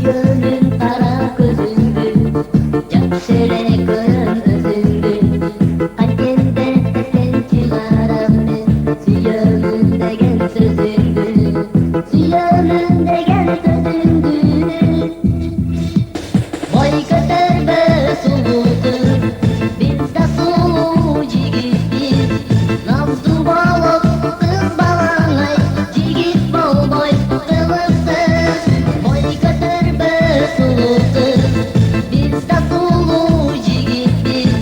Yönün kara gözündü, caksele koyan özündü. Kalbimde sen çıkaramın, suyönünde gel sözündü. Suyönünde gel sözündü. Boy götürme suludur, biz de sulu yigittiz. Nazlı balık kız balanay, yigit bol boy kılıksız. Boy götürme suludur, biz de sulu yigittiz.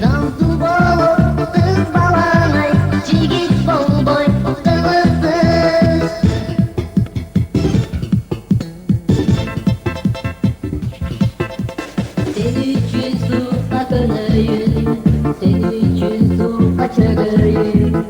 Nazlı balık kız balanay, yigit bol boy kılıksız. Sen için su akınıyım, sen için su kaçırıyım.